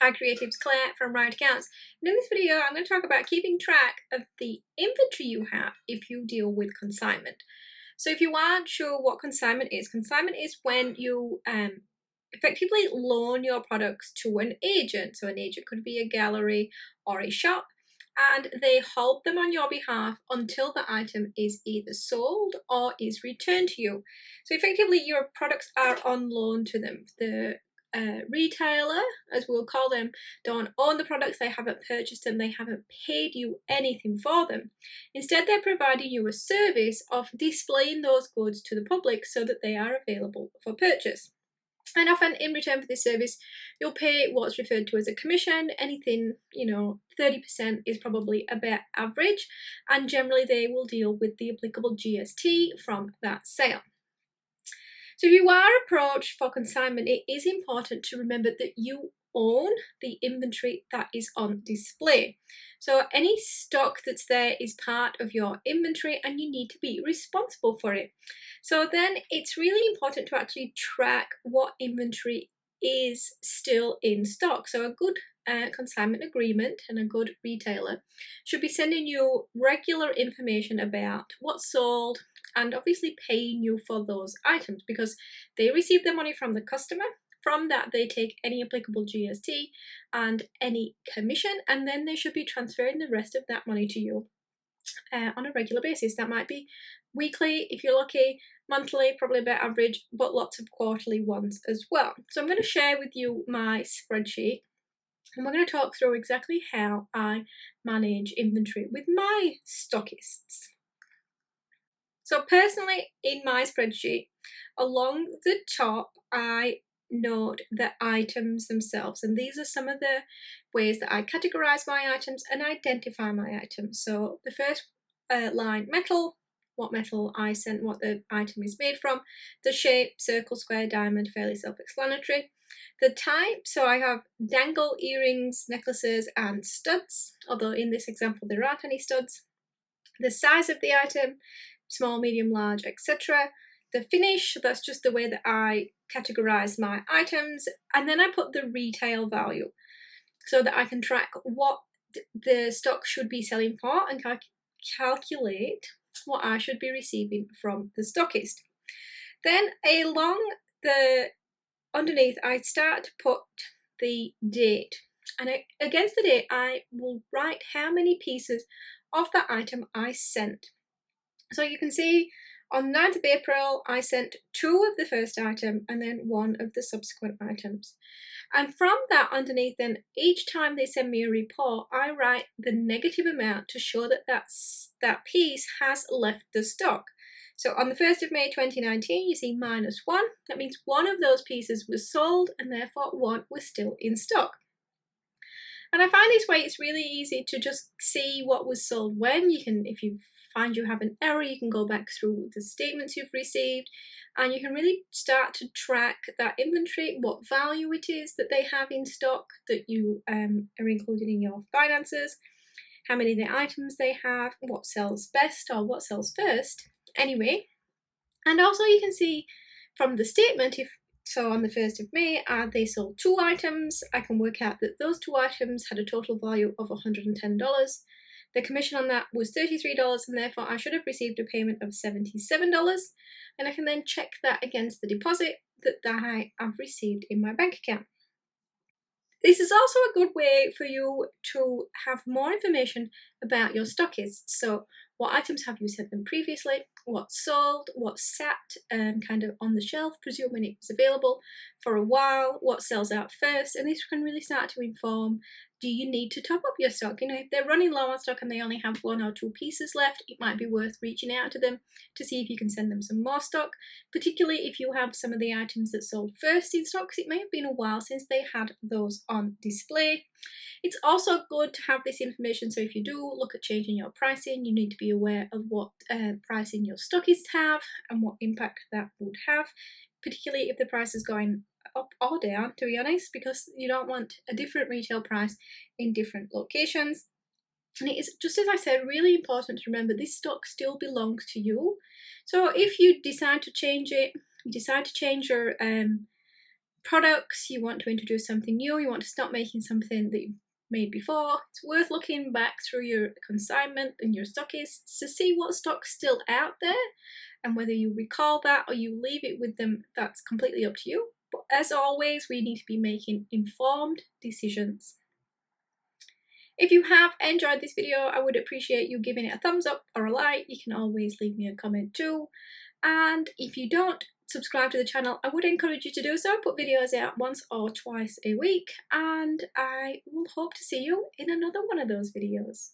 Hi Creatives, Claire from Right Accounts. And in this video, I'm going to talk about keeping track of the inventory you have if you deal with consignment. So if you aren't sure what consignment is when you effectively loan your products to an agent. So an agent could be a gallery or a shop, and they hold them on your behalf until the item is either sold or is returned to you. So effectively, your products are on loan to them. The retailer, as we'll call them, don't own the products, they haven't purchased them, they haven't paid you anything for them. Instead, they're providing you a service of displaying those goods to the public so that they are available for purchase. And often in return for this service, you'll pay what's referred to as a commission. Anything, 30% is probably about average, and generally they will deal with the applicable GST from that sale. So if you are approached for consignment, it is important to remember that you own the inventory that is on display. So any stock that's there is part of your inventory and you need to be responsible for it. So then it's really important to actually track what inventory is still in stock. So a good consignment agreement and a good retailer should be sending you regular information about what's sold, and obviously paying you for those items because they receive the money from the customer. From that, they take any applicable GST and any commission, and then they should be transferring the rest of that money to you on a regular basis. That might be weekly if you're lucky, monthly, probably about average, but lots of quarterly ones as well. So I'm going to share with you my spreadsheet, and we're going to talk through exactly how I manage inventory with my stockists. So personally, in my spreadsheet, along the top, I note the items themselves. And these are some of the ways that I categorize my items and identify my items. So the first line, metal, what metal I sent, what the item is made from. The shape, circle, square, diamond, fairly self-explanatory. The type, so I have dangle, earrings, necklaces, and studs, although in this example there aren't any studs. The size of the item, small, medium, large, etc. The finish, that's just the way that I categorize my items. And then I put the retail value so that I can track what the stock should be selling for and calculate what I should be receiving from the stockist. Then along the underneath, I start to put the date. And against the date, I will write how many pieces of that item I sent. So you can see on 9th of April, I sent 2 of the first item and then 1 of the subsequent items. And from that underneath, then each time they send me a report, I write the negative amount to show that that piece has left the stock. So on the 1st of May 2019, you see -1. That means 1 of those pieces was sold and therefore 1 was still in stock. And I find this way it's really easy to just see what was sold when. You can, if you find you have an error, you can go back through the statements you've received and you can really start to track that inventory, what value it is that they have in stock that you are including in your finances, how many of the items they have, what sells best or what sells first anyway. And also you can see from the statement, so on the 1st of May, they sold 2 items. I can work out that those 2 items had a total value of $110. The commission on that was $33, and therefore I should have received a payment of $77. And I can then check that against the deposit that I have received in my bank account. This is also a good way for you to have more information about your stockists. So what items have you sent them previously, what's sold, what's sat kind of on the shelf, presuming it was available for a while, what sells out first, and this can really start to inform, do you need to top up your stock? If they're running low on stock and they only have 1 or 2 pieces left, it might be worth reaching out to them to see if you can send them some more stock, particularly if you have some of the items that sold first in stock, because it may have been a while since they had those on display. It's also good to have this information, so if you do look at changing your pricing, you need to be aware of what pricing your stockists have and what impact that would have, particularly if the price is going up or down, to be honest, because you don't want a different retail price in different locations. And it is, just as I said, really important to remember this stock still belongs to you. So if you decide to change it, you decide to change your products, you want to introduce something new, you want to stop making something that you made before, it's worth looking back through your consignment and your stockists to see what stock's still out there, and whether you recall that or you leave it with them, that's completely up to you. But as always, we need to be making informed decisions. If you have enjoyed this video, I would appreciate you giving it a thumbs up or a like. You can always leave me a comment too. And if you don't subscribe to the channel, I would encourage you to do so. I put videos out once or twice a week, and I will hope to see you in another one of those videos.